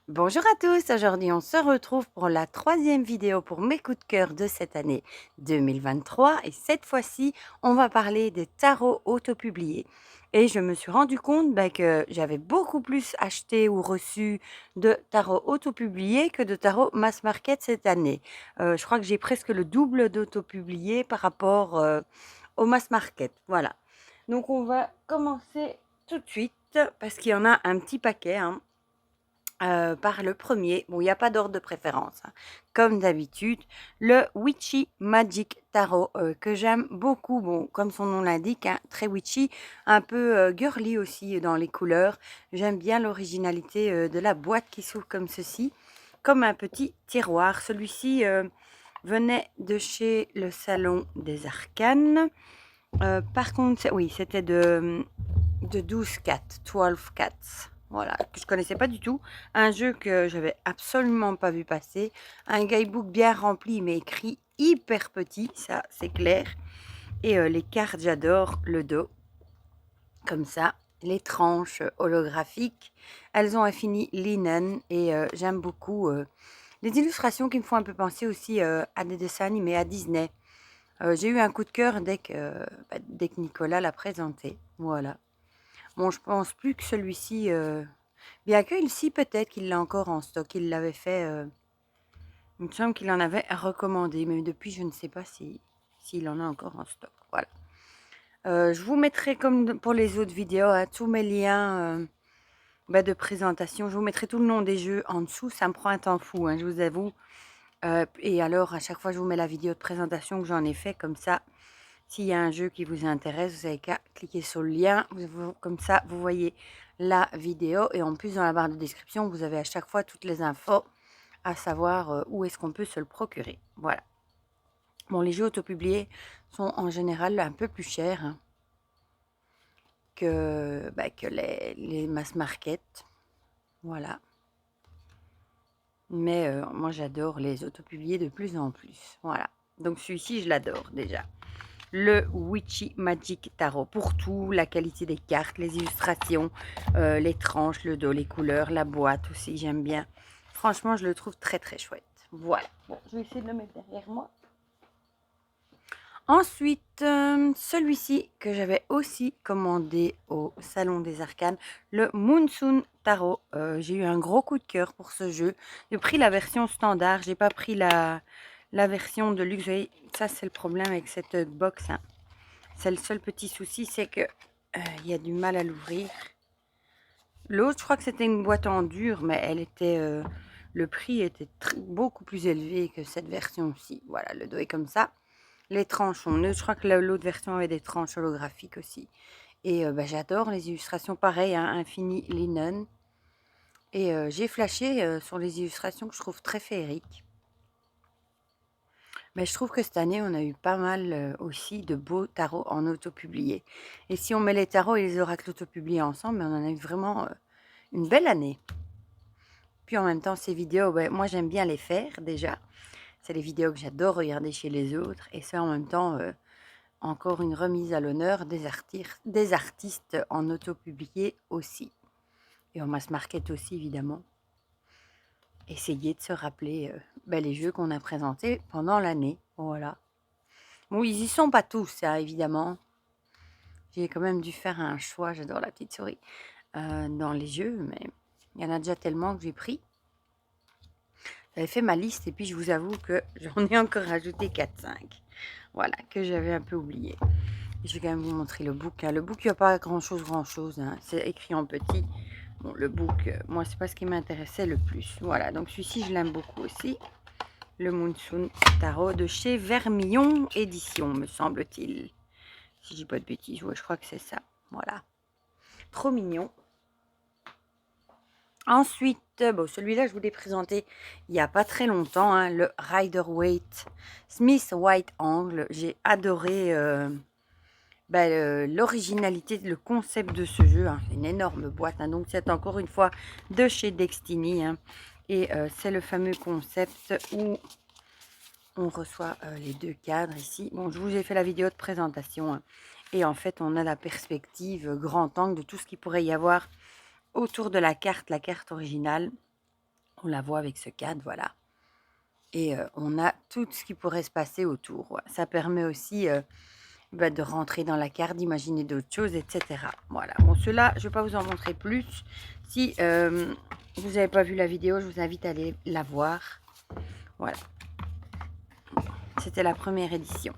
Bonjour à tous, aujourd'hui on se retrouve pour la troisième vidéo pour mes coups de cœur de cette année 2023 et cette fois-ci on va parler des tarots autopubliés et je me suis rendu compte que j'avais beaucoup plus acheté ou reçu de tarots autopubliés que de tarots mass market cette année. Je crois que j'ai presque le double d'autopubliés par rapport au mass market, voilà. Donc on va commencer tout de suite parce qu'il y en a un petit paquet, hein. Par le premier, bon, il y a pas d'ordre de préférence, hein. Comme d'habitude, le Witchy Magic Tarot, que j'aime beaucoup. Bon, comme son nom l'indique, hein, très witchy, un peu, girly aussi dans les couleurs. J'aime bien l'originalité, de la boîte qui s'ouvre comme ceci, comme un petit tiroir. Celui-ci, venait de chez le Salon des Arcanes. Par contre, oui, c'était de 12 cats, 12 cats. Voilà, que je connaissais pas du tout. Un jeu que j'avais absolument pas vu passer. Un guidebook bien rempli, mais écrit hyper petit, ça c'est clair. Et les cartes, j'adore le dos, comme ça. Les tranches holographiques, elles ont un fini linen et j'aime beaucoup les illustrations qui me font un peu penser aussi à des dessins animés, à Disney. J'ai eu un coup de cœur dès que Nicolas l'a présenté. Voilà. Bon, je pense plus que celui-ci, bien que ici peut-être qu'il l'a encore en stock. Il l'avait fait, il me semble qu'il en avait recommandé, mais depuis je ne sais pas s'il en a encore en stock. Voilà. Je vous mettrai comme pour les autres vidéos, hein, tous mes liens de présentation. Je vous mettrai tout le nom des jeux en dessous. Ça me prend un temps fou, hein, je vous avoue. Et alors à chaque fois je vous mets la vidéo de présentation que j'en ai fait comme ça. S'il y a un jeu qui vous intéresse, vous n'avez qu'à cliquer sur le lien. Comme ça, vous voyez la vidéo. Et en plus, dans la barre de description, vous avez à chaque fois toutes les infos, à savoir où est-ce qu'on peut se le procurer. Voilà. Bon, les jeux autopubliés sont en général un peu plus chers, hein, que les mass market. Voilà. Mais moi, j'adore les autopubliés de plus en plus. Voilà. Donc celui-ci, je l'adore déjà. Le Witchy Magic Tarot pour tout, la qualité des cartes, les illustrations, les tranches, le dos, les couleurs, la boîte aussi, j'aime bien. Franchement, je le trouve très très chouette. Voilà. Bon, je vais essayer de le mettre derrière moi. Ensuite, celui-ci que j'avais aussi commandé au Salon des Arcanes, le Monsoon Tarot. J'ai eu un gros coup de cœur pour ce jeu. J'ai pris la version standard, j'ai pas pris la version de luxe. Vous voyez, ça c'est le problème avec cette box, hein. C'est le seul petit souci, c'est que il y a du mal à l'ouvrir. L'autre, je crois que c'était une boîte en dur, mais elle était, le prix était beaucoup plus élevé que cette version-ci. Voilà, le dos est comme ça. Les tranches sont neutres. Je crois que l'autre version avait des tranches holographiques aussi. Et j'adore les illustrations, pareil, hein, Infini Linen. Et j'ai flashé sur les illustrations que je trouve très féeriques. Mais je trouve que cette année, on a eu pas mal aussi de beaux tarots en autopublié. Et si on met les tarots et les oracles autopubliés ensemble, on en a eu vraiment une belle année. Puis en même temps, ces vidéos, moi j'aime bien les faire déjà. C'est les vidéos que j'adore regarder chez les autres. Et ça en même temps, encore une remise à l'honneur des artistes en autopublié aussi. Et en mass market aussi, évidemment. Essayer de se rappeler les jeux qu'on a présentés pendant l'année. Voilà. Bon, ils y sont pas tous, hein, évidemment. J'ai quand même dû faire un choix, j'adore la petite souris, dans les jeux, mais il y en a déjà tellement que j'ai pris. J'avais fait ma liste et puis je vous avoue que j'en ai encore rajouté 4-5. Voilà, que j'avais un peu oublié. Et je vais quand même vous montrer le book, hein. Le book, il n'y a pas grand-chose, hein. C'est écrit en petit. Bon, le book, moi, c'est pas ce qui m'intéressait le plus. Voilà, donc celui-ci, je l'aime beaucoup aussi. Le Monsoon Tarot de chez Vermillon Édition, me semble-t-il. Si je dis pas de bêtises, ouais, je crois que c'est ça. Voilà. Trop mignon. Ensuite, bon, celui-là, je vous l'ai présenté il n'y a pas très longtemps, hein, le Rider-Waite Smith White Angle. J'ai adoré l'originalité, le concept de ce jeu, hein. C'est une énorme boîte, hein, donc c'est encore une fois de chez Destiny, hein, et c'est le fameux concept où on reçoit les deux cadres ici. Bon, je vous ai fait la vidéo de présentation, hein, et en fait on a la perspective grand angle de tout ce qu'il pourrait y avoir autour de la carte originale. On la voit avec ce cadre, voilà. Et on a tout ce qui pourrait se passer autour. Ouais. Ça permet aussi de rentrer dans la carte, d'imaginer d'autres choses, etc. Voilà. Bon, ceux-là, je ne vais pas vous en montrer plus. Si vous n'avez pas vu la vidéo, je vous invite à aller la voir. Voilà. C'était la première édition.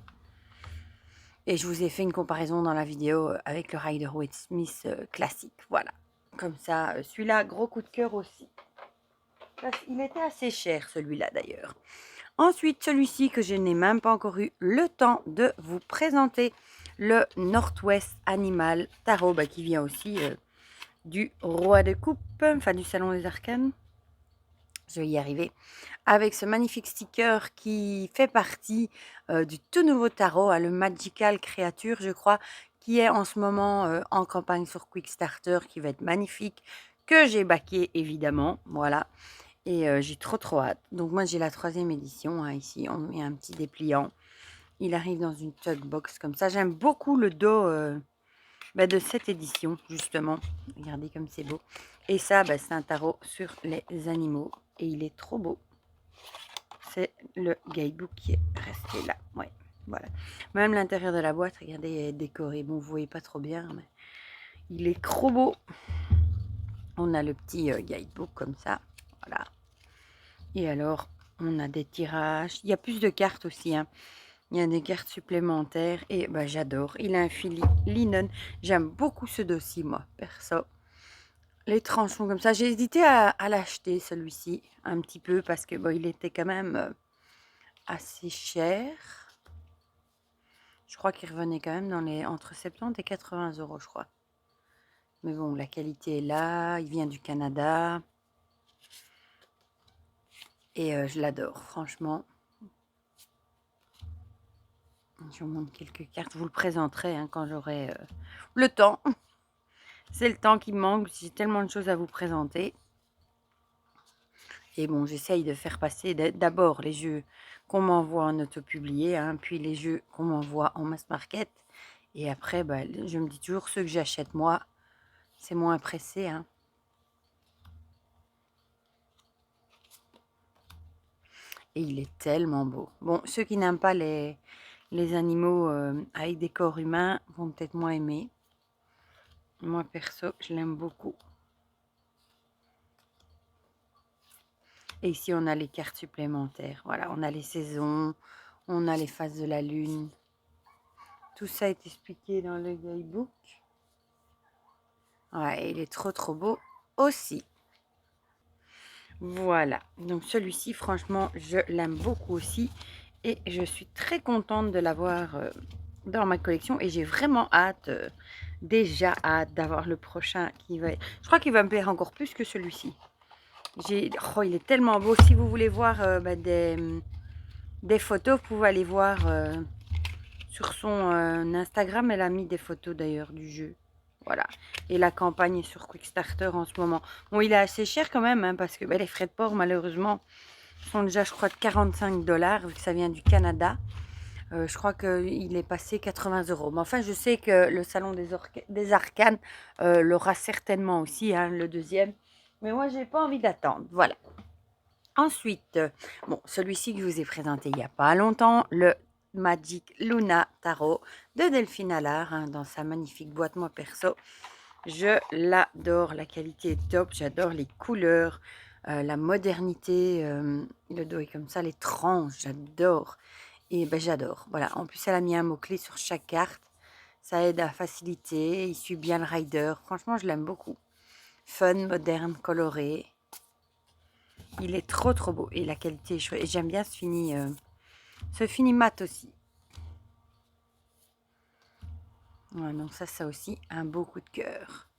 Et je vous ai fait une comparaison dans la vidéo avec le Rider-Waite Smith classique. Voilà. Comme ça, celui-là, gros coup de cœur aussi. Il était assez cher, celui-là d'ailleurs. Ensuite, celui-ci que je n'ai même pas encore eu le temps de vous présenter, le Northwest Animal Tarot, qui vient aussi du Roi de Coupe, enfin du Salon des Arcanes. Je vais y arriver. Avec ce magnifique sticker qui fait partie du tout nouveau tarot, le Magical Creature, je crois, qui est en ce moment en campagne sur Quickstarter, qui va être magnifique, que j'ai backé évidemment, voilà. Et j'ai trop hâte. Donc moi j'ai la 3e édition, hein, ici on met un petit dépliant. Il arrive dans une tug box comme ça. J'aime beaucoup le dos de cette édition, justement. Regardez comme c'est beau. Et ça, c'est un tarot sur les animaux. Et il est trop beau. C'est le guidebook qui est resté là. Ouais, voilà. Même l'intérieur de la boîte, regardez, est décoré. Bon, vous voyez pas trop bien, mais il est trop beau. On a le petit guidebook comme ça. Voilà. Et alors, on a des tirages. Il y a plus de cartes aussi, hein. Il y a des cartes supplémentaires et j'adore. Il a un fil linen. J'aime beaucoup ce dossier, moi, perso. Les tranchons comme ça. J'ai hésité à l'acheter, celui-ci, un petit peu, parce que il était quand même assez cher. Je crois qu'il revenait quand même dans les entre 70 et 80 €, je crois. Mais bon, la qualité est là. Il vient du Canada. Et je l'adore, franchement. Je vous montre quelques cartes. Je vous le présenterai quand j'aurai le temps. C'est le temps qui me manque. J'ai tellement de choses à vous présenter. Et bon, j'essaye de faire passer d'abord les jeux qu'on m'envoie en autopublié, puis les jeux qu'on m'envoie en mass market. Et après, je me dis toujours, ceux que j'achète moi, c'est moins pressé. Et il est tellement beau. Bon, ceux qui n'aiment pas les animaux avec des corps humains vont peut-être moins aimer. Moi, perso, je l'aime beaucoup. Et ici, on a les cartes supplémentaires. Voilà, on a les saisons, on a les phases de la lune. Tout ça est expliqué dans le guidebook. Ouais, il est trop beau aussi. Voilà, donc celui-ci, franchement, je l'aime beaucoup aussi. Et je suis très contente de l'avoir dans ma collection. Et j'ai vraiment hâte, déjà hâte d'avoir le prochain qui va... Je crois qu'il va me plaire encore plus que celui-ci. Oh, il est tellement beau. Si vous voulez voir des photos, vous pouvez aller voir sur son Instagram. Elle a mis des photos d'ailleurs du jeu. Voilà. Et la campagne est sur Quickstarter en ce moment. Bon, il est assez cher quand même, parce que les frais de port, malheureusement, sont déjà, je crois, de 45 $, vu que ça vient du Canada. Je crois qu'il est passé 80 €. Mais enfin, je sais que le Salon des Arcanes l'aura certainement aussi, le deuxième. Mais moi, j'ai pas envie d'attendre. Voilà. Ensuite, bon, celui-ci que je vous ai présenté il n'y a pas longtemps, le Magic Luna Tarot de Delphine Allard, dans sa magnifique boîte. Moi, perso, je l'adore. La qualité est top. J'adore les couleurs, la modernité. Le dos est comme ça, les tranches, j'adore. Et j'adore. Voilà. En plus, elle a mis un mot-clé sur chaque carte. Ça aide à faciliter. Il suit bien le rider. Franchement, je l'aime beaucoup. Fun, moderne, coloré. Il est trop beau. Et la qualité est chouette. Et j'aime bien ce fini mat aussi. Voilà, donc ça aussi, un beau coup de cœur.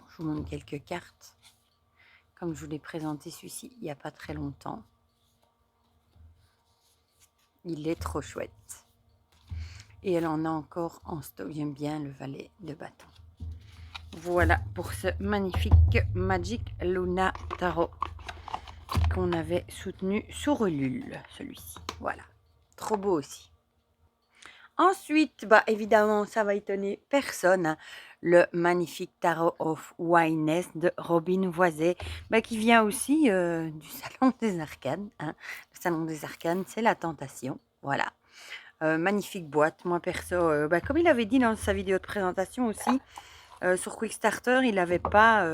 Je vous montre quelques cartes. Comme je vous l'ai présenté celui-ci il n'y a pas très longtemps. Il est trop chouette. Et elle en a encore en stock. J'aime bien le valet de bâton. Voilà pour ce magnifique Magic Luna Tarot qu'on avait soutenu sur Ulule, celui-ci. Voilà, trop beau aussi. Ensuite, évidemment, ça va étonner personne, le magnifique Tarot of Winess de Robin Voiset, qui vient aussi du Salon des Arcanes. Hein. Le Salon des Arcanes, c'est la tentation. Voilà. Magnifique boîte. Moi, perso, comme il avait dit dans sa vidéo de présentation aussi, sur Quickstarter, il n'avait pas...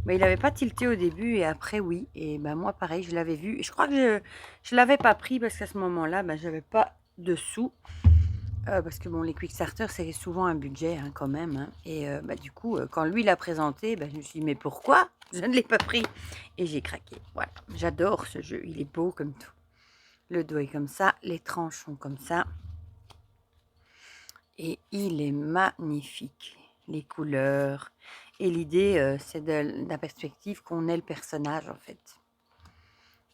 il n'avait pas tilté au début et après oui. Et moi pareil, je l'avais vu. Et je crois que je ne l'avais pas pris parce qu'à ce moment-là, j'avais pas de sous. Parce que bon, les Quickstarter, c'est souvent un budget hein, quand même. Hein. Et du coup, quand lui l'a présenté, je me suis dit, mais pourquoi je ne l'ai pas pris? Et j'ai craqué. Voilà, j'adore ce jeu. Il est beau comme tout. Le dos est comme ça, les tranches sont comme ça. Et il est magnifique. Les couleurs. Et l'idée, c'est de la perspective qu'on est le personnage en fait.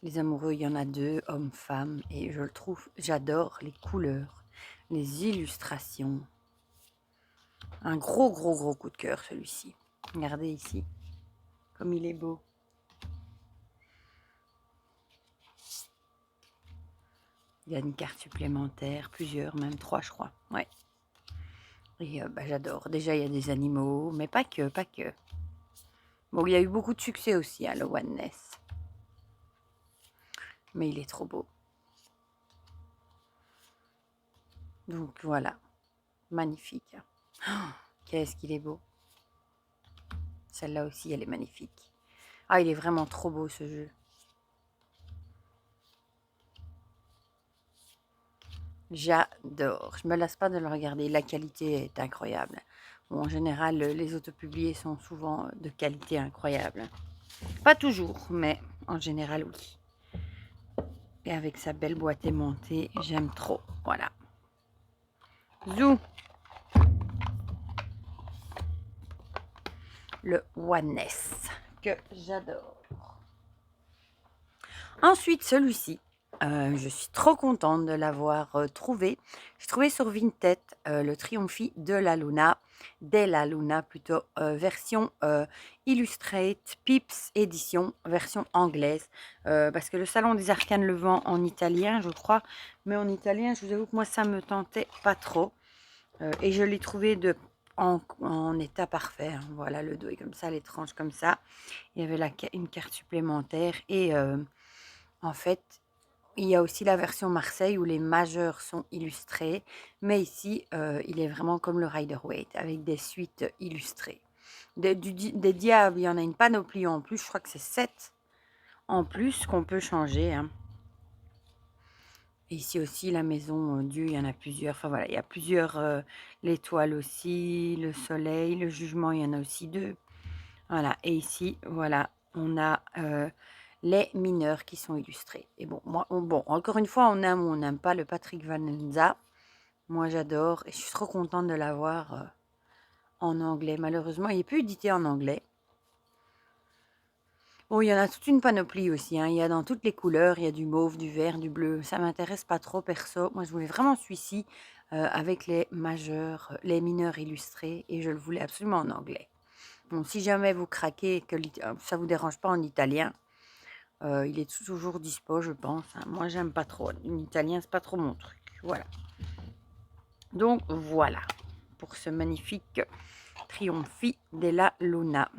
Les amoureux, il y en a 2, homme-femme. Et je le trouve, j'adore les couleurs, les illustrations. Un gros coup de cœur celui-ci. Regardez ici, comme il est beau. Il y a une carte supplémentaire, plusieurs, même 3 je crois. Ouais. Et j'adore. Déjà, il y a des animaux, mais pas que, pas que. Bon, il y a eu beaucoup de succès aussi à le Oneness. Mais il est trop beau. Donc voilà, magnifique. Oh, qu'est-ce qu'il est beau. Celle-là aussi, elle est magnifique. Ah, il est vraiment trop beau ce jeu. J'adore. Je me lasse pas de le regarder. La qualité est incroyable. Bon, en général, les autopubliés sont souvent de qualité incroyable. Pas toujours, mais en général, oui. Et avec sa belle boîte aimantée, j'aime trop. Voilà. Zou. Le Oneness, que j'adore. Ensuite, celui-ci. Je suis trop contente de l'avoir trouvé. J'ai trouvé sur Vinted le Triomphi de la Luna, della Luna plutôt, version Illustrate Pips édition, version anglaise. Parce que le Salon des Arcanes le vend en italien, je crois. Mais en italien, je vous avoue que moi, ça me tentait pas trop. Et je l'ai trouvé en état parfait. Hein. Voilà, le dos est comme ça, les tranches comme ça. Il y avait une carte supplémentaire et... en fait, il y a aussi la version Marseille où les majeurs sont illustrés, mais ici, il est vraiment comme le Rider-Waite, avec des suites illustrées. Des diables, il y en a une panoplie en plus, je crois que c'est 7 en plus qu'on peut changer. Hein. Et ici aussi, la maison Dieu, il y en a plusieurs. Enfin voilà, il y a plusieurs, l'étoile aussi, le soleil, le jugement, il y en a aussi 2. Voilà, et ici, voilà, on a les mineurs qui sont illustrés. Et bon, moi, encore une fois, on aime ou on n'aime pas le Patrick Vanenza. Moi, j'adore et je suis trop contente de l'avoir en anglais. Malheureusement, il n'est plus édité en anglais. Bon, il y en a toute une panoplie aussi. Hein. Il y a dans toutes les couleurs. Il y a du mauve, du vert, du bleu. Ça m'intéresse pas trop, perso. Moi, je voulais vraiment celui-ci avec les majeurs, les mineurs illustrés. Et je le voulais absolument en anglais. Bon, si jamais vous craquez, que ça vous dérange pas en italien, il est toujours dispo, je pense. Hein. Moi, j'aime pas trop. L'italien, c'est pas trop mon truc. Voilà. Donc, voilà. Pour ce magnifique Triomphi della Luna.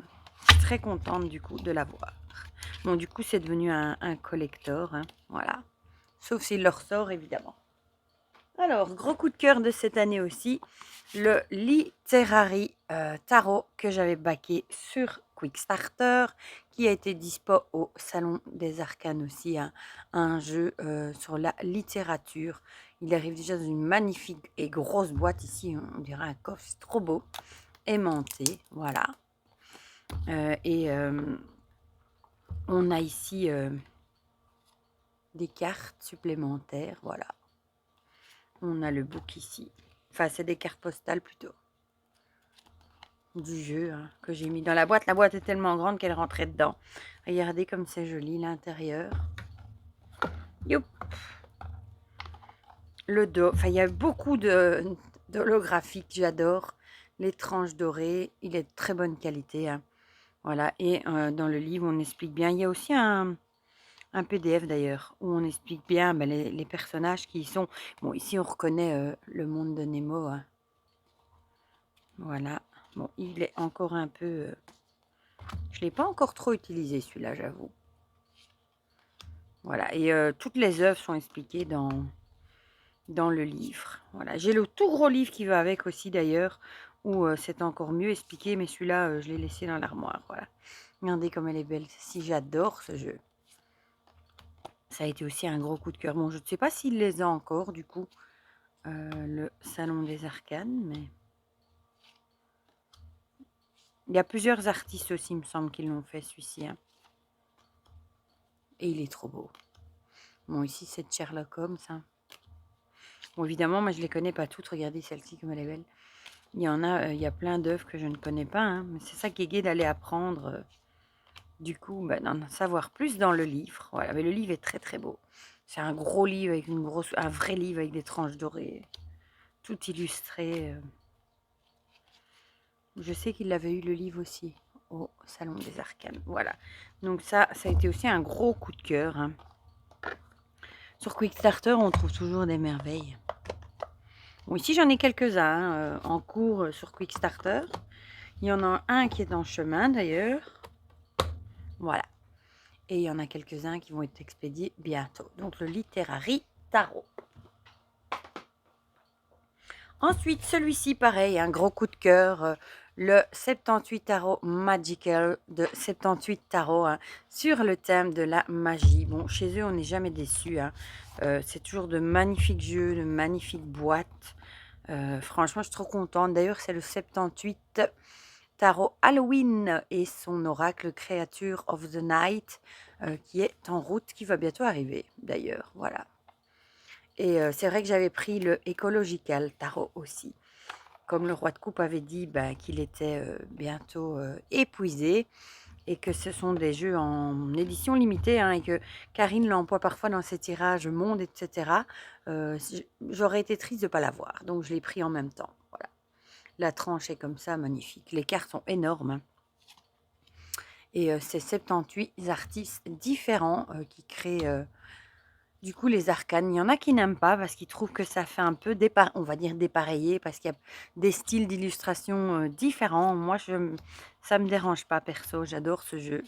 Très contente, du coup, de l'avoir. Bon, du coup, c'est devenu un collector. Hein. Voilà. Sauf s'il le ressort, évidemment. Alors, gros coup de cœur de cette année aussi. Le Literary Tarot que j'avais backé sur Quickstarter, qui a été dispo au Salon des Arcanes aussi, hein, un jeu sur la littérature. Il arrive déjà dans une magnifique et grosse boîte ici, on dirait un coffre, c'est trop beau, aimanté, voilà. Et on a ici des cartes supplémentaires, voilà. On a le book ici. Enfin, c'est des cartes postales plutôt. Du jeu hein, que j'ai mis dans la boîte. La boîte est tellement grande qu'elle rentrait dedans. Regardez comme c'est joli l'intérieur. Youp. Le dos. Enfin, il y a beaucoup d'holographiques. J'adore. Les tranches dorées. Il est de très bonne qualité. Hein. Voilà. Et dans le livre, on explique bien. Il y a aussi un PDF d'ailleurs, où on explique bien les personnages qui y sont. Bon, ici, on reconnaît le monde de Nemo. Hein. Voilà. Bon, il est encore un peu... je ne l'ai pas encore trop utilisé celui-là, j'avoue. Voilà, et toutes les œuvres sont expliquées dans le livre. Voilà, j'ai le tout gros livre qui va avec aussi d'ailleurs, où c'est encore mieux expliqué, mais celui-là, je l'ai laissé dans l'armoire. Voilà. Regardez comme elle est belle. Si j'adore ce jeu. Ça a été aussi un gros coup de cœur. Bon, je ne sais pas s'il les a encore, du coup, le Salon des Arcanes, mais... il y a plusieurs artistes aussi, il me semble, qui l'ont fait, celui-ci. Hein. Et il est trop beau. Bon, ici, c'est Sherlock Holmes. Hein. Bon, évidemment, moi, je ne les connais pas toutes. Regardez celle-ci, comme elle est belle. Il y en a, il y a plein d'œuvres que je ne connais pas. Hein, mais c'est ça qui est gai d'aller apprendre, du coup, d'en savoir plus dans le livre. Voilà, mais le livre est très, très beau. C'est un gros livre, avec un vrai livre avec des tranches dorées. Tout illustré. Je sais qu'il avait eu le livre aussi au Salon des Arcanes. Voilà. Donc ça a été aussi un gros coup de cœur. Hein. Sur Quickstarter, on trouve toujours des merveilles. Bon, ici, j'en ai quelques-uns en cours sur Quickstarter. Il y en a un qui est en chemin d'ailleurs. Voilà. Et il y en a quelques-uns qui vont être expédiés bientôt. Donc le Literary Tarot. Ensuite, celui-ci, pareil, un gros coup de cœur. Le 78 Tarot Magical de 78 Tarot hein, sur le thème de la magie. Bon, chez eux, on n'est jamais déçus. Hein. C'est toujours de magnifiques jeux, de magnifiques boîtes. Franchement, je suis trop contente. D'ailleurs, c'est le 78 Tarot Halloween et son oracle Creature of the Night qui est en route, qui va bientôt arriver d'ailleurs. Voilà. Et c'est vrai que j'avais pris le Ecological Tarot aussi. Comme le roi de coupe avait dit qu'il était bientôt épuisé et que ce sont des jeux en édition limitée hein, et que Karine l'emploie parfois dans ses tirages monde, etc. J'aurais été triste de ne pas l'avoir. Donc je l'ai pris en même temps. Voilà. La tranche est comme ça, magnifique. Les cartes sont énormes. Hein. Et c'est 78 artistes différents qui créent... du coup, les arcanes, il y en a qui n'aiment pas parce qu'ils trouvent que ça fait un peu, on va dire dépareillé, parce qu'il y a des styles d'illustration différents. Moi, ça ne me dérange pas, perso. J'adore ce jeu.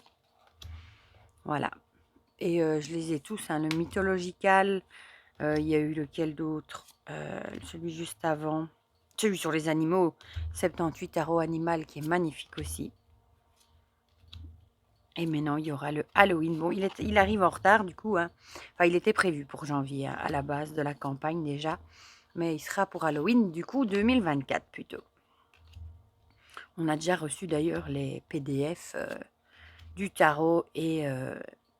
Voilà. Et je les ai tous. Hein, le Mythological, il y a eu lequel d'autre celui juste avant. Celui sur les animaux, 78 Tarot Animal, qui est magnifique aussi. Et maintenant, il y aura le Halloween. Bon, il arrive en retard, du coup. Hein. Enfin, il était prévu pour janvier, hein, à la base de la campagne déjà. Mais il sera pour Halloween, du coup, 2024 plutôt. On a déjà reçu d'ailleurs les PDF du tarot et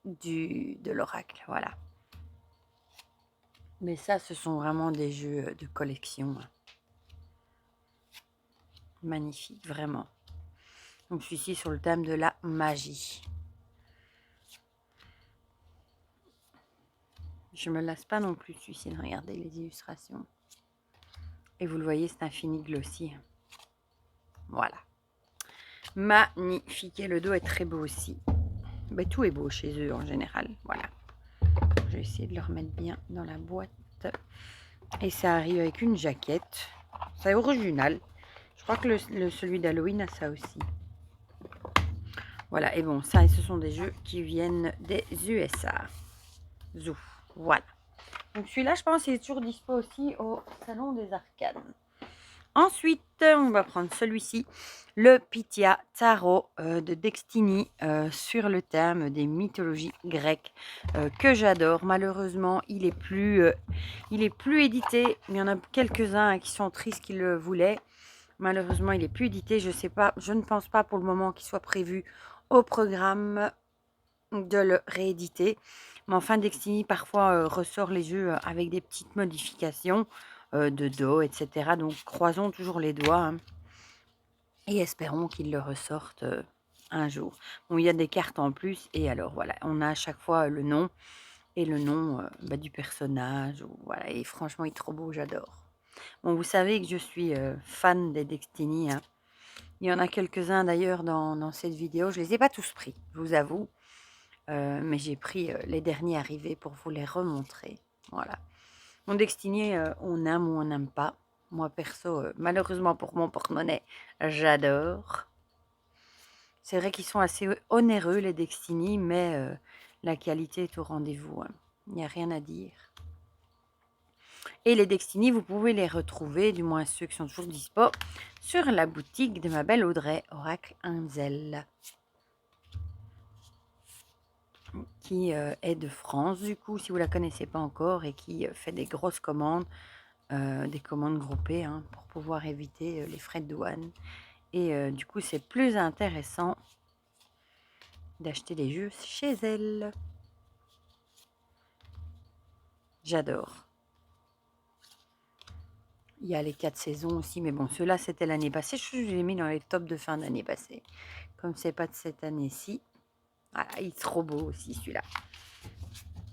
de l'oracle. Voilà. Mais ça, ce sont vraiment des jeux de collection. Hein. Magnifique, vraiment. Donc, celui-ci sur le thème de la magie. Je me lasse pas non plus celui-ci de regarder les illustrations. Et vous le voyez, c'est un fini glossy. Voilà. Magnifique. Et le dos est très beau aussi. Ben, tout est beau chez eux en général. Voilà. Je vais essayer de le remettre bien dans la boîte. Et ça arrive avec une jaquette. C'est original. Je crois que celui d'Halloween a ça aussi. Voilà. Et bon, ça, ce sont des jeux qui viennent des USA. Zou. Voilà. Donc celui-là, je pense qu'il est toujours dispo aussi au Salon des Arcanes. Ensuite, on va prendre celui-ci, le Pythia Tarot de Destiny sur le thème des mythologies grecques que j'adore. Malheureusement, il est plus édité. Il y en a quelques-uns qui sont tristes qui le voulaient. Malheureusement, il est plus édité. Je sais pas, je ne pense pas pour le moment qu'il soit prévu au programme de le rééditer. Mais enfin, Destiny parfois ressort les jeux avec des petites modifications de dos, etc. Donc, croisons toujours les doigts hein, et espérons qu'ils le ressortent un jour. Bon, il y a des cartes en plus et alors voilà, on a à chaque fois le nom et le nom du personnage. Voilà, et franchement, il est trop beau, j'adore. Bon, vous savez que je suis fan des Destiny. Hein. Il y en a quelques-uns d'ailleurs dans cette vidéo. Je ne les ai pas tous pris, je vous avoue. Mais j'ai pris les derniers arrivés pour vous les remontrer. Voilà. Mon Destiny, on aime ou on n'aime pas. Moi, perso, malheureusement pour mon porte-monnaie, j'adore. C'est vrai qu'ils sont assez onéreux, les Destiny, mais la qualité est au rendez-vous, hein. Il n'y a rien à dire. Et les Destiny, vous pouvez les retrouver, du moins ceux qui sont toujours dispo, sur la boutique de ma belle Audrey, Oracle Inzel, qui est de France, du coup, si vous ne la connaissez pas encore, et qui fait des grosses commandes, des commandes groupées, hein, pour pouvoir éviter les frais de douane. Et du coup, c'est plus intéressant d'acheter les jeux chez elle. J'adore. Il y a les 4 saisons aussi, mais bon, ceux-là, c'était l'année passée. Je les ai mis dans les tops de fin d'année passée. Comme c'est pas de cette année-ci. Voilà, il est trop beau aussi, celui-là.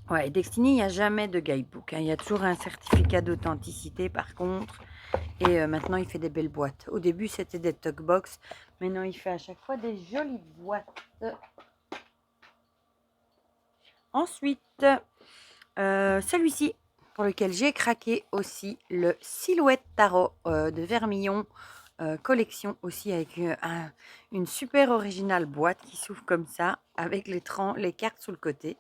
Ouais, Destiny, il n'y a jamais de guidebook, hein. Il y a toujours un certificat d'authenticité, par contre. Et maintenant, il fait des belles boîtes. Au début, c'était des talkbox. Maintenant, il fait à chaque fois des jolies boîtes. Ensuite, celui-ci, pour lequel j'ai craqué aussi, le Silhouette Tarot de Vermillon, collection aussi, avec une super originale boîte qui s'ouvre comme ça, avec les cartes sous le côté.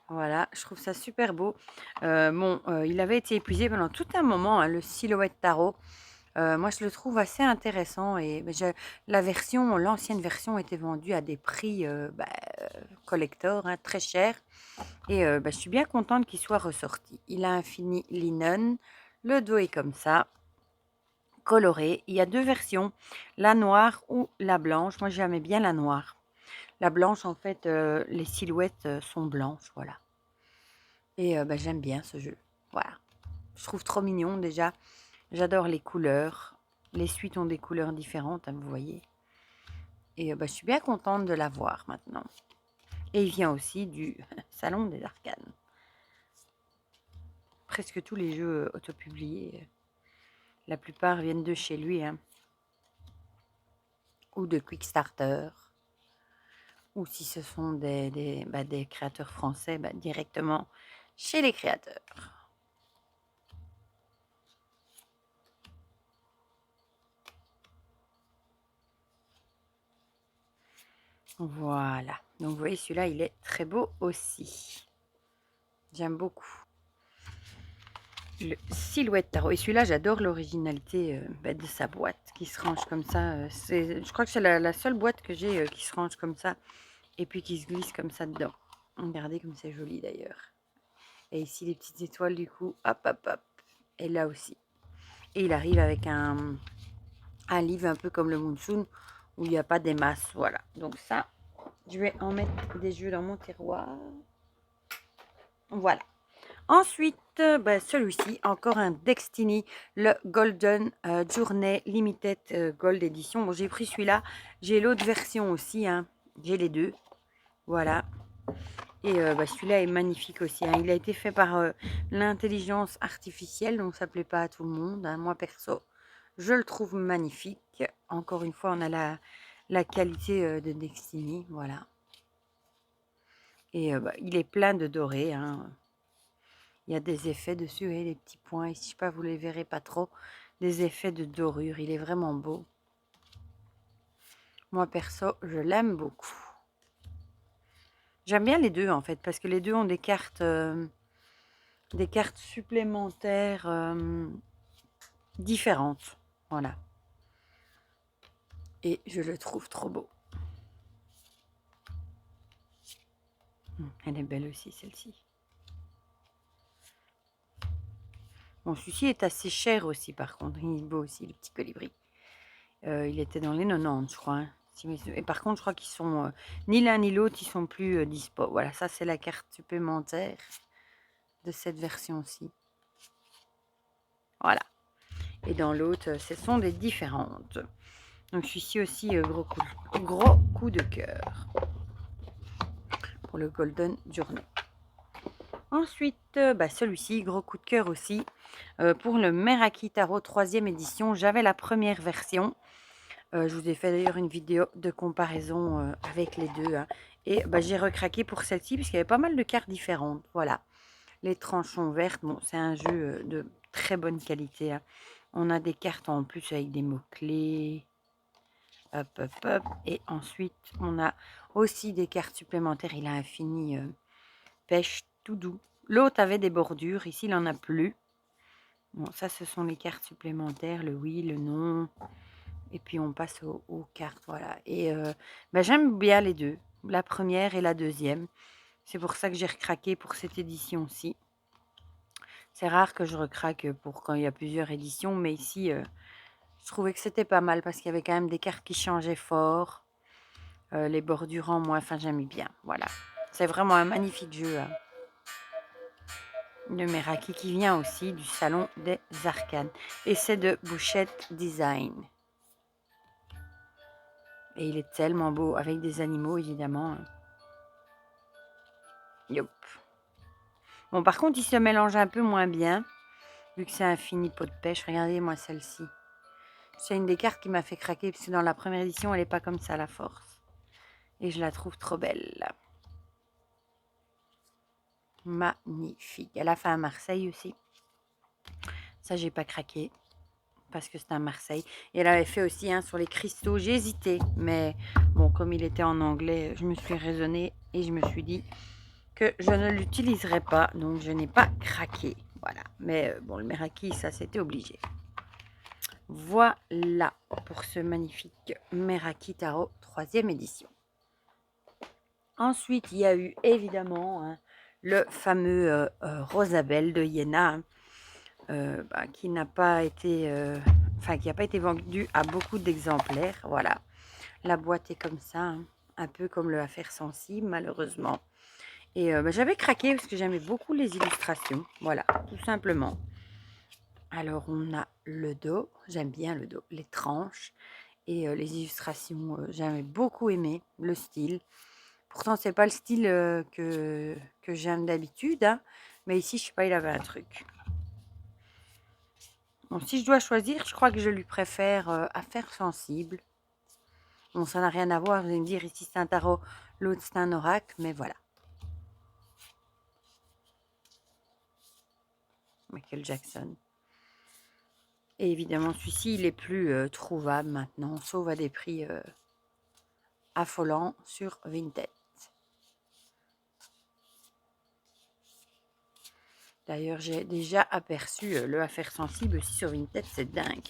Voilà, je trouve ça super beau. Il avait été épuisé pendant tout un moment, hein, le Silhouette Tarot. Moi, je le trouve assez intéressant, et l'ancienne version était vendue à des prix collector, hein, très chers. Et je suis bien contente qu'il soit ressorti. Il a un fini linen, le dos est comme ça, coloré. Il y a 2 versions, la noire ou la blanche. Moi, j'aimais bien la noire. La blanche, en fait, les silhouettes sont blanches, voilà. Et j'aime bien ce jeu, voilà. Je trouve trop mignon déjà. J'adore les couleurs. Les suites ont des couleurs différentes, hein, vous voyez. Et je suis bien contente de l'avoir maintenant. Et il vient aussi du Salon des Arcanes. Presque tous les jeux autopubliés, la plupart viennent de chez lui, hein. Ou de Quickstarter. Ou si ce sont des créateurs français, directement chez les créateurs. Voilà. Donc vous voyez, celui-là, il est très beau aussi. J'aime beaucoup. Le Silhouette Tarot. Et celui-là, j'adore l'originalité de sa boîte qui se range comme ça. Je crois que c'est la seule boîte que j'ai qui se range comme ça. Et puis qui se glisse comme ça dedans. Regardez comme c'est joli d'ailleurs. Et ici, les petites étoiles du coup. Hop, hop, hop. Et là aussi. Et il arrive avec un livre un peu comme le Monsoon où il n'y a pas des masses. Voilà. Donc ça, je vais en mettre des jeux dans mon tiroir. Voilà. Ensuite, celui-ci, encore un Destiny, le Golden Journey Limited Gold Edition. Bon, j'ai pris celui-là. J'ai l'autre version aussi, hein. J'ai les deux. Voilà. Et celui-là est magnifique aussi, hein. Il a été fait par l'intelligence artificielle, donc ça ne plaît pas à tout le monde, hein. Moi, perso, je le trouve magnifique. Encore une fois, on a la qualité de Destiny, voilà. Et il est plein de doré, hein. Il y a des effets dessus, et les petits points ici, je sais pas, vous les verrez pas trop, des effets de dorure. Il est vraiment beau. Moi, perso, je l'aime beaucoup. J'aime bien les deux, en fait, parce que les deux ont des cartes supplémentaires différentes. Voilà. Et je le trouve trop beau. Elle est belle aussi, celle-ci. Bon, celui-ci est assez cher aussi, par contre. Il est beau aussi, le petit colibri. Il était dans les 90, je crois, hein. Et par contre, je crois qu'ils sont ni l'un ni l'autre, ils sont plus dispo. Voilà, ça c'est la carte supplémentaire de cette version-ci. Voilà. Et dans l'autre, ce sont des différentes. Donc celui-ci aussi, gros coup de cœur pour le Golden Journey. Ensuite, celui-ci, gros coup de cœur aussi, pour le Meraki Tarot 3e édition. J'avais la première version. Je vous ai fait d'ailleurs une vidéo de comparaison avec les deux, hein. Et j'ai recraqué pour celle-ci puisqu'il y avait pas mal de cartes différentes. Voilà. Les tranchons vertes, bon, c'est un jeu de très bonne qualité, hein. On a des cartes en plus avec des mots-clés. Hop, hop, hop. Et ensuite, on a aussi des cartes supplémentaires. Il a un fini pêche tout doux. L'autre avait des bordures. Ici, il n'en a plus. Bon, ça, ce sont les cartes supplémentaires. Le oui, le non. Et puis, on passe aux cartes. Voilà. Et j'aime bien les deux. La première et la deuxième. C'est pour ça que j'ai recraqué pour cette édition-ci. C'est rare que je recraque pour quand il y a plusieurs éditions. Mais ici... je trouvais que c'était pas mal parce qu'il y avait quand même des cartes qui changeaient fort. Les bordures en moins, enfin j'aimais bien. Voilà. C'est vraiment un magnifique jeu. Hein. De Meraki qui vient aussi du Salon des Arcanes. Et c'est de Bouchette Design. Et il est tellement beau, avec des animaux évidemment. Yop. Bon, par contre, il se mélange un peu moins bien, vu que c'est un fini pot de pêche. Regardez-moi celle-ci. C'est une des cartes qui m'a fait craquer, parce que dans la première édition, elle n'est pas comme ça, la force. Et je la trouve trop belle. Magnifique. Elle a fait à Marseille aussi. Ça, j'ai pas craqué parce que c'est à Marseille. Et elle avait fait aussi un sur les cristaux. J'ai hésité, mais bon, comme il était en anglais, je me suis raisonnée et je me suis dit que je ne l'utiliserai pas. Donc, je n'ai pas craqué. Voilà. Mais bon, le Meraki, ça, c'était obligé. Voilà pour ce magnifique Meraki Tarot 3e édition. Ensuite, il y a eu évidemment... hein, le fameux Rosabelle de Iéna, qui n'a pas été, qui n'a pas été vendu à beaucoup d'exemplaires. Voilà, la boîte est comme ça, hein, un peu comme le Affaire Sensible, malheureusement. Et j'avais craqué parce que j'aimais beaucoup les illustrations. Voilà, tout simplement. Alors, on a le dos, j'aime bien le dos, les tranches et les illustrations, j'avais beaucoup aimé le style. Pourtant, c'est pas le style que j'aime d'habitude, hein, mais ici, je sais pas, il avait un truc. Bon, si je dois choisir, je crois que je lui préfère Affaires sensibles. Bon, ça n'a rien à voir, vous allez me dire, ici c'est un tarot, l'autre c'est un oracle, mais voilà. Michael Jackson. Et évidemment, celui-ci, il est plus trouvable maintenant, sauf à des prix affolants sur Vinted. D'ailleurs, j'ai déjà aperçu le Affaires sensible aussi sur Vinted, c'est dingue.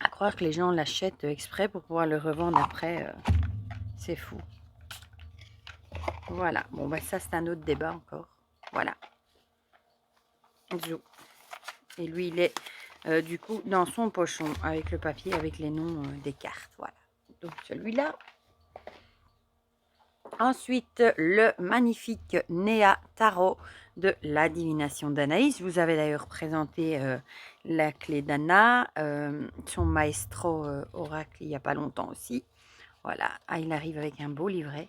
À croire que les gens l'achètent exprès pour pouvoir le revendre après, c'est fou. Voilà, bon, ça c'est un autre débat encore. Voilà. Et lui, il est du coup dans son pochon avec le papier, avec les noms des cartes. Voilà. Donc celui-là. Ensuite, le magnifique Néa Tarot de la divination d'Anaïs. Vous avez d'ailleurs présenté la clé d'Anna, son maestro oracle il n'y a pas longtemps aussi. Voilà, il arrive avec un beau livret.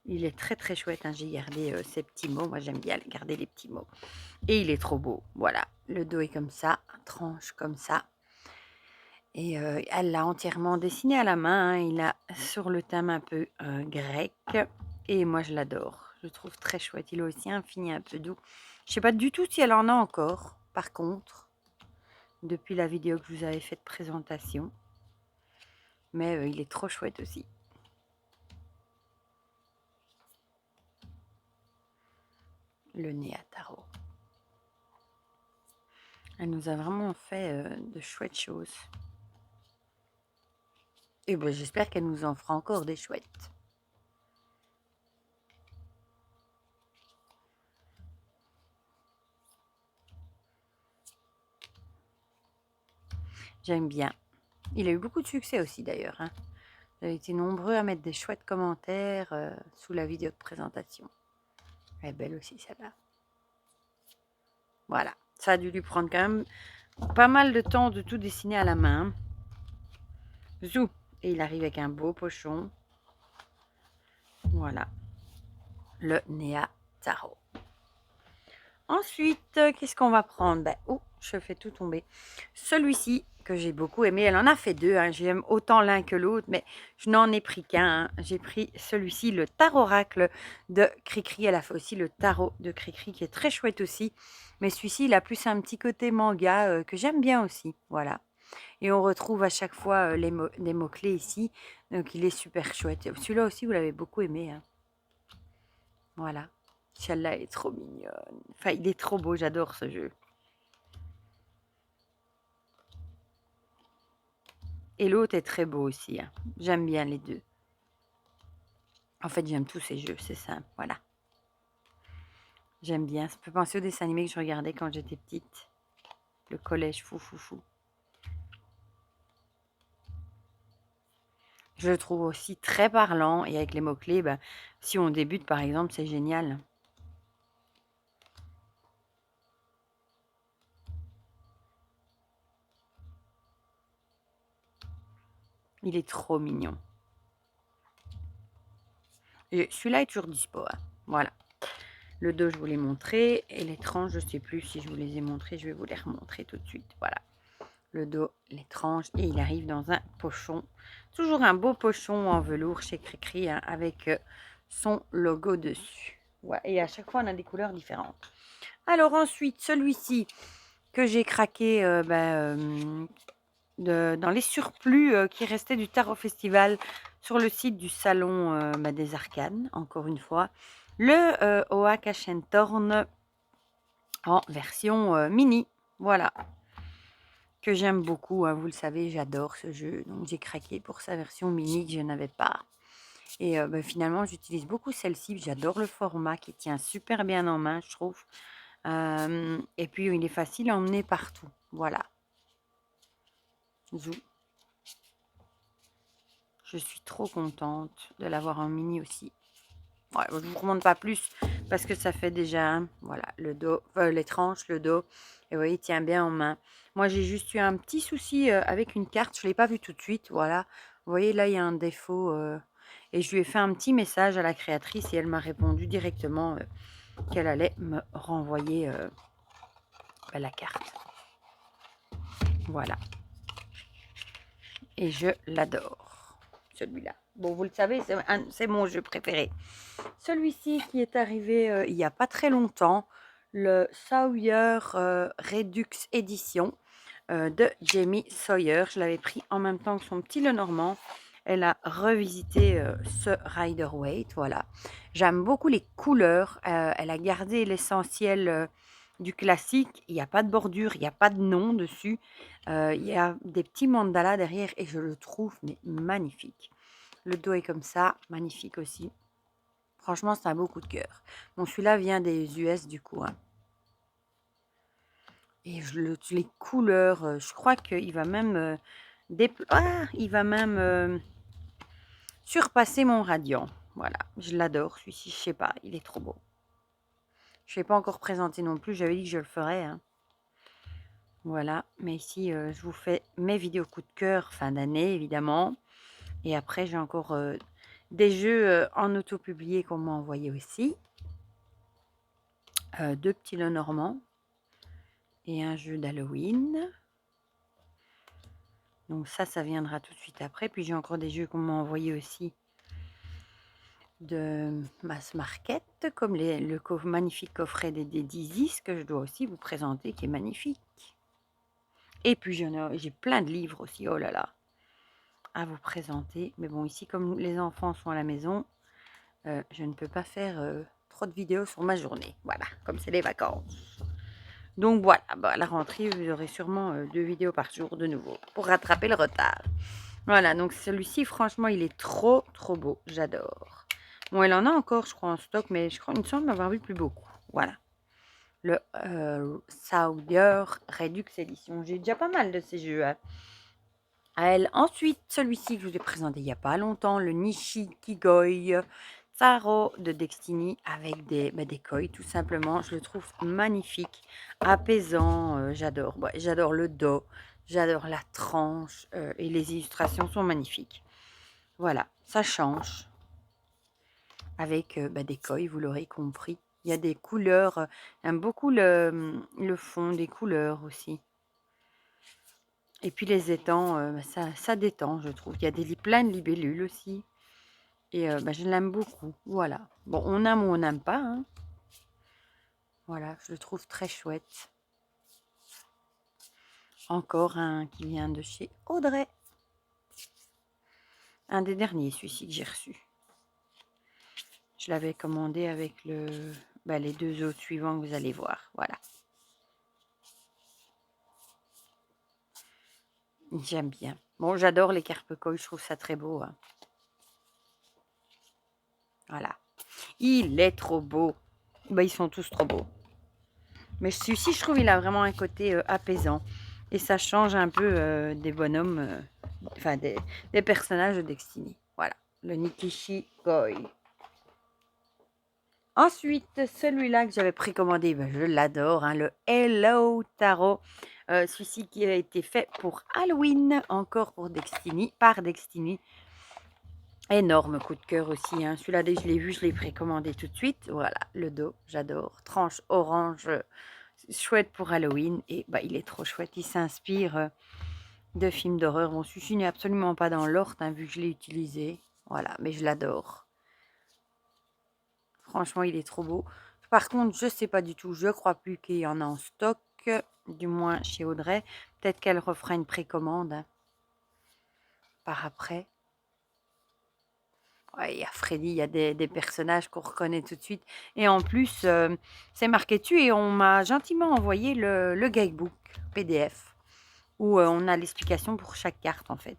Il est très très chouette, hein. J'ai gardé ces petits mots. Moi j'aime bien garder les petits mots. Et il est trop beau. Voilà, le dos est comme ça, tranche comme ça. Et elle l'a entièrement dessiné à la main. Hein. Il a sur le thème un peu grec. Et moi, je l'adore. Je le trouve très chouette. Il a aussi un fini un peu doux. Je ne sais pas du tout si elle en a encore, par contre, depuis la vidéo que je vous avais fait de présentation. Mais il est trop chouette aussi. Le nez à tarot. Elle nous a vraiment fait de chouettes choses. Et ben, j'espère qu'elle nous en fera encore des chouettes. J'aime bien. Il a eu beaucoup de succès aussi d'ailleurs. Hein. Vous avez été nombreux à mettre des chouettes commentaires sous la vidéo de présentation. Elle est belle aussi celle-là. Voilà. Ça a dû lui prendre quand même pas mal de temps de tout dessiner à la main. Zou. Et il arrive avec un beau pochon. Voilà. Le Néa Tarot. Ensuite, qu'est-ce qu'on va prendre? Oh, je fais tout tomber. Celui-ci que j'ai beaucoup aimé. Elle en a fait deux, hein. J'aime autant l'un que l'autre, mais je n'en ai pris qu'un, hein. J'ai pris celui-ci, le tarot oracle de Cricri. Elle a fait aussi le tarot de Cricri qui est très chouette aussi. Mais celui-ci, il a plus un petit côté manga que j'aime bien aussi. Voilà. Et on retrouve à chaque fois des mots-clés ici. Donc il est super chouette. Celui-là aussi, vous l'avez beaucoup aimé, hein. Voilà. Celle-là est trop mignonne. Enfin, il est trop beau, j'adore ce jeu. Et l'autre est très beau aussi, hein. J'aime bien les deux. En fait, j'aime tous ces jeux, c'est simple, voilà. J'aime bien. Ça peut penser au dessin animé que je regardais quand j'étais petite. Le collège fou fou fou. Je le trouve aussi très parlant et avec les mots-clés, ben, si on débute par exemple, c'est génial. Il est trop mignon. Et celui-là est toujours dispo, hein. Voilà. Le dos, je vous l'ai montré. Et les tranches, je ne sais plus si je vous les ai montrées. Je vais vous les remontrer tout de suite. Voilà. Le dos, les tranches. Et il arrive dans un pochon. Toujours un beau pochon en velours chez Cricri, hein, avec son logo dessus. Ouais, et à chaque fois, on a des couleurs différentes. Alors ensuite, celui-ci que j'ai craqué dans les surplus qui restaient du Tarot Festival sur le site du Salon des Arcanes, encore une fois. Le Oak Torn en version mini. Voilà. Que j'aime beaucoup, hein, vous le savez, j'adore ce jeu. Donc j'ai craqué pour sa version mini que je n'avais pas. Et finalement, j'utilise beaucoup celle-ci. J'adore le format qui tient super bien en main, je trouve. Et puis, il est facile à emmener partout. Voilà. Zou. Je suis trop contente de l'avoir en mini aussi. Ouais, je ne vous remonte pas plus parce que ça fait déjà, voilà, le dos, les tranches, le dos. Et vous voyez, il tient bien en main. Moi, j'ai juste eu un petit souci avec une carte. Je ne l'ai pas vu tout de suite. Voilà. Vous voyez, là, il y a un défaut. Et je lui ai fait un petit message à la créatrice et elle m'a répondu directement qu'elle allait me renvoyer la carte. Voilà. Et je l'adore, celui-là. Bon, vous le savez, c'est mon jeu préféré. Celui-ci qui est arrivé il n'y a pas très longtemps, le Sawyer Redux Edition de Jamie Sawyer. Je l'avais pris en même temps que son petit Lenormand. Elle a revisité ce Rider-Waite, voilà. J'aime beaucoup les couleurs. Elle a gardé l'essentiel du classique. Il n'y a pas de bordure, il n'y a pas de nom dessus. Il y a des petits mandalas derrière et je le trouve mais magnifique. Le dos est comme ça, magnifique aussi. Franchement, c'est un beau coup de cœur. Bon, celui-là vient des US du coup, hein. Et les couleurs, je crois qu'il va même il va même surpasser mon Radiant. Voilà, je l'adore celui-ci, je sais pas, il est trop beau. Je ne l'ai pas encore présenté non plus, j'avais dit que je le ferais, hein. Voilà, mais ici, je vous fais mes vidéos coup de cœur fin d'année, évidemment. Et après, j'ai encore des jeux en auto-publié qu'on m'a envoyé aussi. Deux petits Lenormand et un jeu d'Halloween. Donc ça viendra tout de suite après. Puis j'ai encore des jeux qu'on m'a envoyé aussi de Mass Market, comme le magnifique coffret des Dizis que je dois aussi vous présenter, qui est magnifique. Et puis j'ai plein de livres aussi, oh là là, à vous présenter. Mais bon, ici, comme les enfants sont à la maison, je ne peux pas faire trop de vidéos sur ma journée. Voilà, comme c'est les vacances. Donc voilà, à la rentrée, vous aurez sûrement 2 vidéos par jour de nouveau pour rattraper le retard. Voilà, donc celui-ci, franchement, il est trop, trop beau. J'adore. Bon, elle en a encore, je crois, en stock, mais je crois, il me semble m'avoir vu plus beaucoup. Voilà. Le Sawyer Redux Edition. J'ai déjà pas mal de ces jeux, hein. Ensuite, celui-ci que je vous ai présenté il n'y a pas longtemps, le Nishikigoi Tarot de Destiny avec des koi, tout simplement. Je le trouve magnifique, apaisant, j'adore. Ouais, j'adore le dos, j'adore la tranche et les illustrations sont magnifiques. Voilà, ça change avec des koi, vous l'aurez compris. Il y a des couleurs, j'aime beaucoup le fond des couleurs aussi. Et puis les étangs, ça détend, je trouve. Il y a plein de libellules aussi. Et je l'aime beaucoup. Voilà. Bon, on aime ou on n'aime pas, hein. Voilà, je le trouve très chouette. Encore un qui vient de chez Audrey. Un des derniers, celui-ci que j'ai reçu. Je l'avais commandé avec les 2 autres suivants que vous allez voir. Voilà. J'aime bien. Bon, j'adore les carpecoils, je trouve ça très beau, hein. Voilà. Il est trop beau. Ils sont tous trop beaux. Mais celui-ci, je trouve, il a vraiment un côté apaisant. Et ça change un peu des bonhommes, enfin des personnages de Destiny. Voilà, le Nikishi Koi. Ensuite, celui-là que j'avais précommandé, je l'adore, hein, le Hello Tarot. Celui-ci qui a été fait pour Halloween, encore pour Destiny, par Destiny. Énorme coup de cœur aussi, hein. Celui-là, dès que je l'ai vu, je l'ai précommandé tout de suite. Voilà, le dos, j'adore. Tranche orange, chouette pour Halloween. Et il est trop chouette. Il s'inspire de films d'horreur. Bon, celui-ci n'est absolument pas dans l'ordre, hein, vu que je l'ai utilisé. Voilà, mais je l'adore. Franchement, il est trop beau. Par contre, je ne sais pas du tout. Je ne crois plus qu'il y en a en stock, du moins chez Audrey. Peut-être qu'elle refera une précommande, hein, par après. Ouais, il y a Freddy, il y a des personnages qu'on reconnaît tout de suite. Et en plus, c'est marqué dessus et on m'a gentiment envoyé le guidebook PDF où on a l'explication pour chaque carte en fait.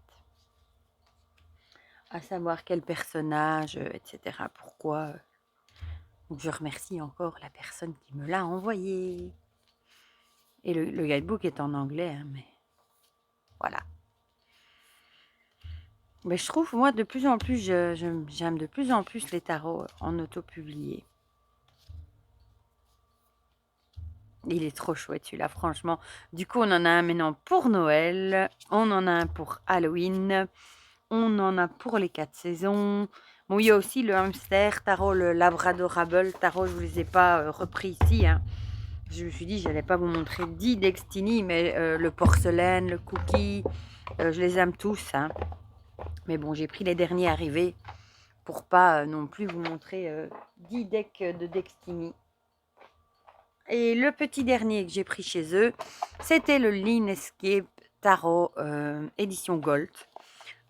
À savoir quel personnage, etc. Pourquoi. Donc je remercie encore la personne qui me l'a envoyé. Et le guidebook est en anglais, hein, mais voilà. Mais je trouve, moi, de plus en plus, j'aime de plus en plus les tarots en auto-publié. Il est trop chouette celui-là, franchement. Du coup, on en a un maintenant pour Noël. On en a un pour Halloween. On en a pour les 4 saisons. Bon, il y a aussi le hamster tarot, le labradorable tarot. Je ne vous les ai pas repris ici, hein. Je me suis dit, je n'allais pas vous montrer 10 Destiny, mais le porcelaine, le cookie, je les aime tous, hein. Mais bon, j'ai pris les derniers arrivés pour pas non plus vous montrer 10 decks de Destiny. Et le petit dernier que j'ai pris chez eux, c'était le Lean Escape Tarot édition Gold.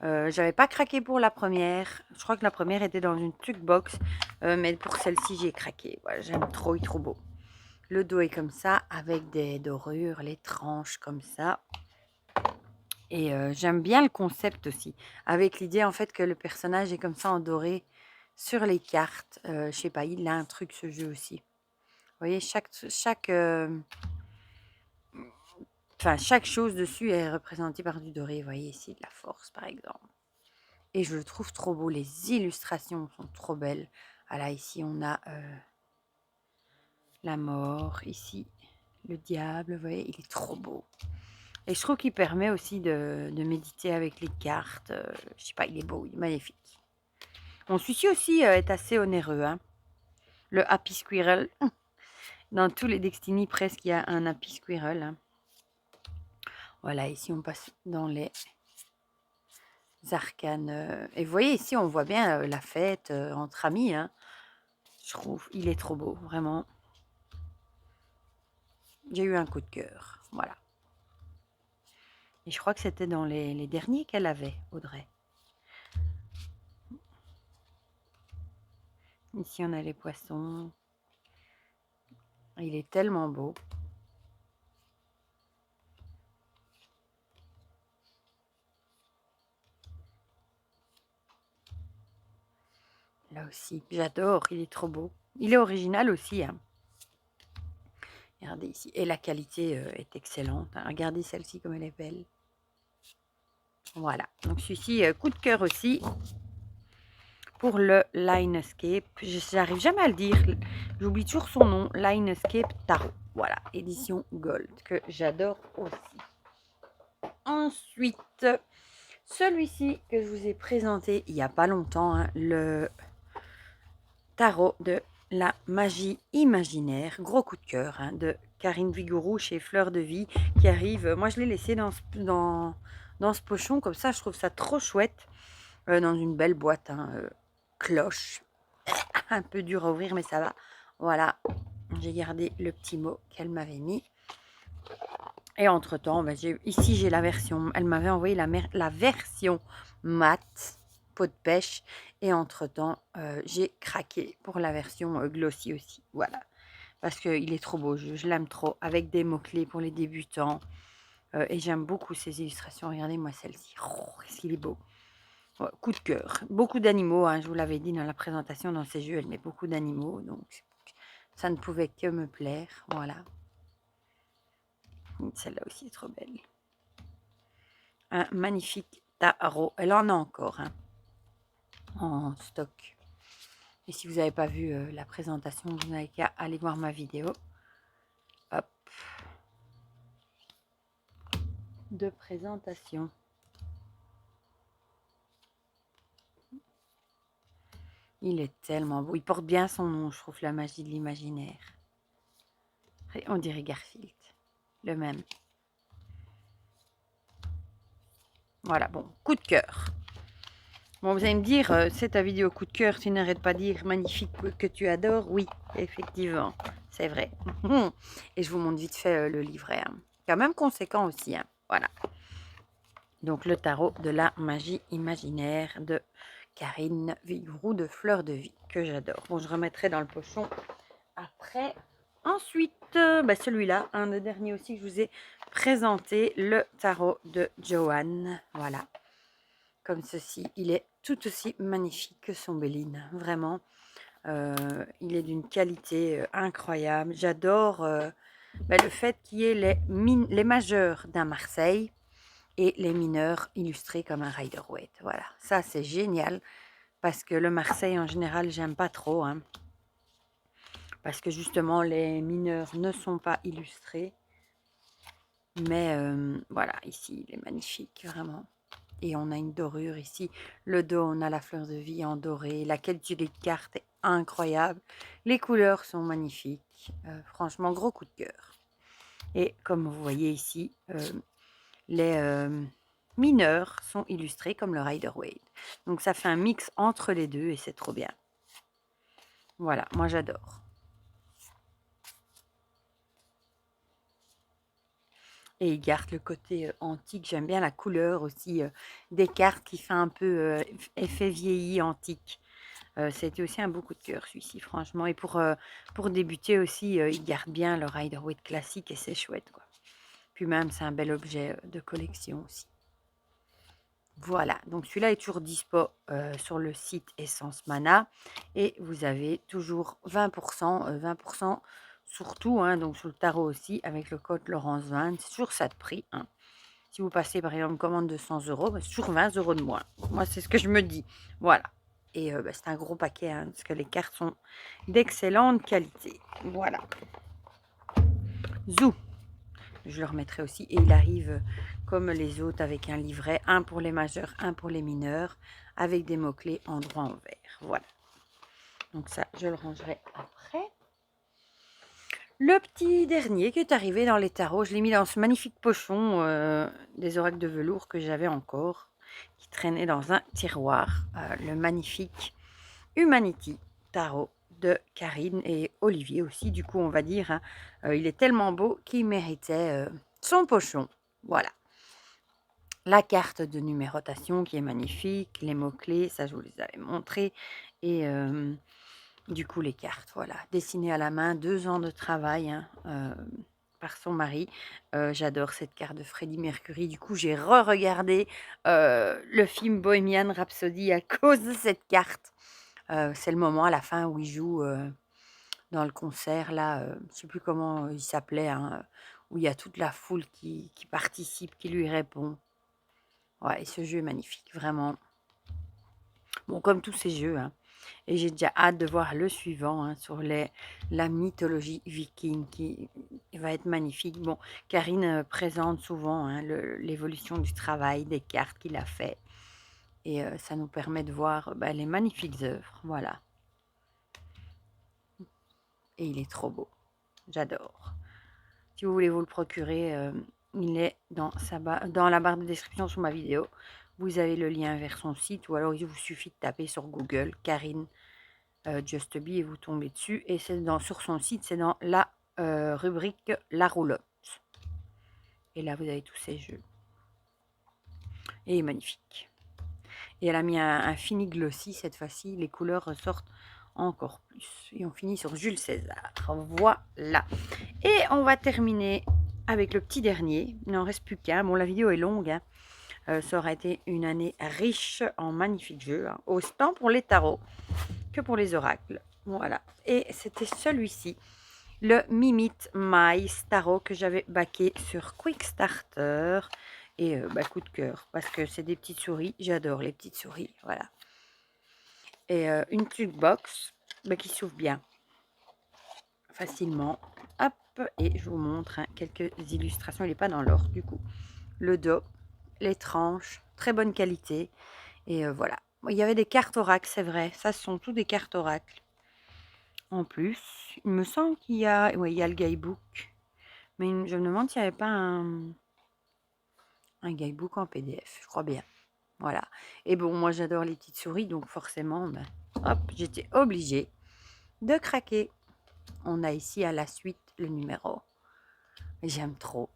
J'avais pas craqué pour la première. Je crois que la première était dans une tuck box. Mais pour celle-ci, j'ai craqué. Voilà, j'aime trop, il est trop beau. Le dos est comme ça, avec des dorures, les tranches comme ça. Et j'aime bien le concept aussi. Avec l'idée en fait que le personnage est comme ça en doré sur les cartes. Je sais pas, il a un truc ce jeu aussi. Vous voyez, chaque chose dessus est représentée par du doré. Vous voyez ici de la force, par exemple. Et je le trouve trop beau. Les illustrations sont trop belles. Voilà, ici, on a la mort. Ici, le diable. Vous voyez, il est trop beau. Et je trouve qu'il permet aussi de méditer avec les cartes. Je sais pas, il est beau, il est magnifique. Bon, celui-ci aussi est assez onéreux, hein. Le Happy Squirrel. Dans tous les Destiny, presque, il y a un Happy Squirrel, hein. Voilà, ici, on passe dans les arcanes. Et vous voyez, ici, on voit bien la fête entre amis, hein. Je trouve, il est trop beau, vraiment. J'ai eu un coup de cœur, voilà. Et je crois que c'était dans les derniers qu'elle avait, Audrey. Ici, on a les poissons. Il est tellement beau. Là aussi, j'adore, il est trop beau. Il est original aussi, hein. Regardez ici. Et la qualité est excellente, hein. Regardez celle-ci comme elle est belle. Voilà. Donc celui-ci, coup de cœur aussi. Pour le Linescape. J'arrive jamais à le dire. J'oublie toujours son nom. Linescape Tarot. Voilà. Édition Gold. Que j'adore aussi. Ensuite, celui-ci que je vous ai présenté il n'y a pas longtemps. Hein, le tarot de La magie imaginaire, gros coup de cœur hein, de Karine Vigouroux chez Fleur de Vie qui arrive. Moi, je l'ai laissé dans ce pochon comme ça. Je trouve ça trop chouette dans une belle boîte hein, cloche. Un peu dur à ouvrir, mais ça va. Voilà, j'ai gardé le petit mot qu'elle m'avait mis. Et entre-temps, ben, ici j'ai la version, elle m'avait envoyé la version mat, peau de pêche. Et entre-temps, j'ai craqué pour la version glossy aussi. Voilà, parce qu'il est trop beau, je l'aime trop, avec des mots-clés pour les débutants. Et j'aime beaucoup ces illustrations. Regardez-moi celle-ci. Oh, qu'est-ce qu'il est beau. Ouais, coup de cœur. Beaucoup d'animaux, hein, je vous l'avais dit dans la présentation, dans ces jeux, elle met beaucoup d'animaux. Donc, ça ne pouvait que me plaire. Voilà. Celle-là aussi est trop belle. Un magnifique tarot. Elle en a encore hein, en stock. Et si vous n'avez pas vu la présentation, vous n'avez qu'à aller voir ma vidéo. Hop. De présentation. Il est tellement beau. Il porte bien son nom, je trouve, la magie de l'imaginaire. On dirait Garfield. Le même. Voilà, bon, coup de cœur. Bon, vous allez me dire, c'est ta vidéo coup de cœur, tu n'arrêtes pas de dire magnifique que tu adores. Oui, effectivement, c'est vrai. Et je vous montre vite fait le livret. Hein. Quand même conséquent aussi. Hein. Voilà. Donc, le tarot de la magie imaginaire de Karine Vigouroux de Fleur de Vie, que j'adore. Bon, je remettrai dans le pochon après. Ensuite, celui-là, un des derniers aussi que je vous ai présenté, le tarot de Joanne. Voilà. Comme ceci, il est tout aussi magnifique que son Béline, vraiment. Il est d'une qualité incroyable. J'adore le fait qu'il y ait les majeurs d'un Marseille et les mineurs illustrés comme un Rider-Waite. Voilà, ça c'est génial parce que le Marseille en général, j'aime pas trop. Hein, parce que justement, les mineurs ne sont pas illustrés. Mais voilà, ici, il est magnifique, vraiment. Et on a une dorure ici. Le dos, on a la fleur de vie en doré. La qualité des cartes est incroyable. Les couleurs sont magnifiques. Franchement, gros coup de cœur. Et comme vous voyez ici, les mineurs sont illustrés comme le Rider-Waite. Donc ça fait un mix entre les deux et c'est trop bien. Voilà, moi j'adore. Et il garde le côté antique. J'aime bien la couleur aussi des cartes qui fait un peu effet vieilli antique. C'était aussi un beau coup de cœur celui-ci, franchement. Et pour débuter aussi, il garde bien le Rider-Waite classique et c'est chouette, quoi. Puis même, c'est un bel objet de collection aussi. Voilà, donc celui-là est toujours dispo sur le site Essence Mana. Et vous avez toujours 20%, 20% surtout, hein, donc sur le tarot aussi, avec le code Laurence20. C'est toujours ça de prix. Hein. Si vous passez par exemple une commande de 100 €, c'est toujours 20 € de moins. Moi, c'est ce que je me dis. Voilà. Et c'est un gros paquet, hein, parce que les cartes sont d'excellente qualité. Voilà. Zou. Je le remettrai aussi. Et il arrive comme les autres avec un livret. Un pour les majeurs, un pour les mineurs. Avec des mots-clés en droit en vert. Voilà. Donc ça, je le rangerai après. Le petit dernier qui est arrivé dans les tarots, je l'ai mis dans ce magnifique pochon des oracles de velours que j'avais encore, qui traînait dans un tiroir. Le magnifique Humanity tarot de Karine et Olivier aussi. Du coup, on va dire, hein, il est tellement beau qu'il méritait son pochon. Voilà. La carte de numérotation qui est magnifique, les mots-clés, ça je vous les avais montrés. Et du coup, les cartes, voilà, dessinées à la main, 2 ans de travail hein, par son mari. J'adore cette carte de Freddie Mercury. Du coup, j'ai re-regardé le film Bohemian Rhapsody à cause de cette carte. C'est le moment à la fin où il joue dans le concert, là, je ne sais plus comment il s'appelait, hein, où il y a toute la foule qui participe, qui lui répond. Ouais, et ce jeu est magnifique, vraiment. Bon, comme tous ces jeux, hein. Et j'ai déjà hâte de voir le suivant hein, sur la mythologie viking qui va être magnifique. Bon, Karine présente souvent hein, l'évolution du travail, des cartes qu'il a fait. Et ça nous permet de voir les magnifiques œuvres. Voilà. et il est trop beau. J'adore. Si vous voulez vous le procurer, il est dans la barre de description sous ma vidéo. Vous avez le lien vers son site ou alors il vous suffit de taper sur Google Karine Just Be et vous tombez dessus. Et c'est sur son site, c'est dans la rubrique La Roulotte. Et là, vous avez tous ces jeux. Et il est magnifique. Et elle a mis un fini glossy cette fois-ci. Les couleurs ressortent encore plus. Et on finit sur Jules César. Voilà. Et on va terminer avec le petit dernier. Il n'en reste plus qu'un. Bon, la vidéo est longue. Hein. Ça aura été une année riche en magnifiques jeux. Hein. Autant pour les tarots que pour les oracles. Voilà. Et c'était celui-ci. Le Mimit Mice Tarot que j'avais baqué sur Quickstarter. Et coup de cœur. Parce que c'est des petites souris. J'adore les petites souris. Voilà. Et une petite box qui s'ouvre bien. Facilement. Hop. Et je vous montre quelques illustrations. Il n'est pas dans l'or du coup. Le dos. Les tranches. Très bonne qualité. Et voilà. Il y avait des cartes oracles, c'est vrai. Ça, ce sont tous des cartes oracles. En plus, il me semble qu'il y a... Oui, il y a le guidebook. Mais je me demande s'il n'y avait pas un guidebook en PDF. Je crois bien. Voilà. Et bon, moi, j'adore les petites souris. Donc, forcément, hop, j'étais obligée de craquer. On a ici à la suite le numéro. J'aime trop.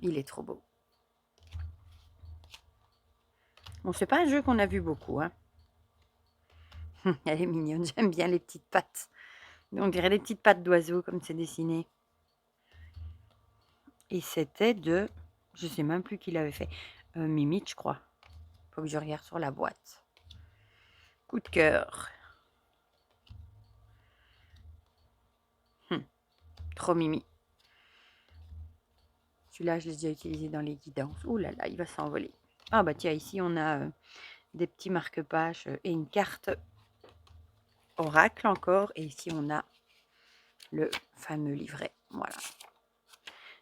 Il est trop beau. Bon, c'est pas un jeu qu'on a vu beaucoup. Hein. Elle est mignonne. J'aime bien les petites pattes. On dirait des petites pattes d'oiseau comme c'est dessiné. Et c'était de... Je sais même plus qui l'avait fait. Mimit, je crois. Faut que je regarde sur la boîte. Coup de cœur. Trop mimi. Celui-là, je l'ai déjà utilisé dans les guidances. Ouh là là, il va s'envoler. Ah bah tiens, ici on a des petits marque-pages et une carte oracle encore. Et ici on a le fameux livret. Voilà.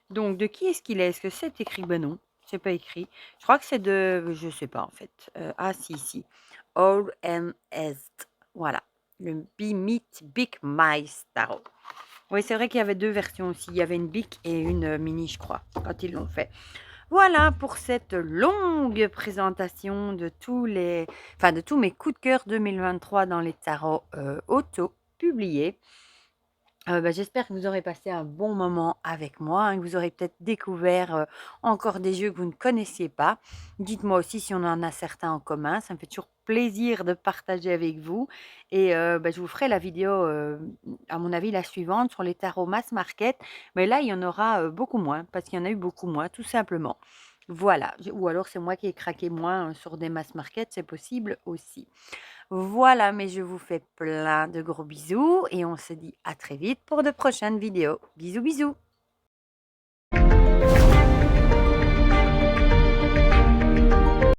Donc de qui est-ce qu'il est? Est-ce que c'est écrit? Ben non, c'est pas écrit. Je crois que c'est de... Je sais pas en fait. Ah si. All and Est. Voilà. Le Mimit Big Mice Tarot. Oui, c'est vrai qu'il y avait deux versions aussi. Il y avait une big et une mini, je crois, quand ils l'ont fait. Voilà pour cette longue présentation de tous mes coups de cœur 2023 dans les tarots auto-publiés. J'espère que vous aurez passé un bon moment avec moi, que vous aurez peut-être découvert encore des jeux que vous ne connaissiez pas. Dites-moi aussi si on en a certains en commun, ça me fait toujours plaisir de partager avec vous. Et je vous ferai la vidéo, à mon avis, la suivante sur les tarots mass market. Mais là, il y en aura beaucoup moins, parce qu'il y en a eu beaucoup moins, tout simplement. Voilà, ou alors c'est moi qui ai craqué moins sur des mass market, c'est possible aussi. Voilà, mais je vous fais plein de gros bisous et on se dit à très vite pour de prochaines vidéos. Bisous, bisous.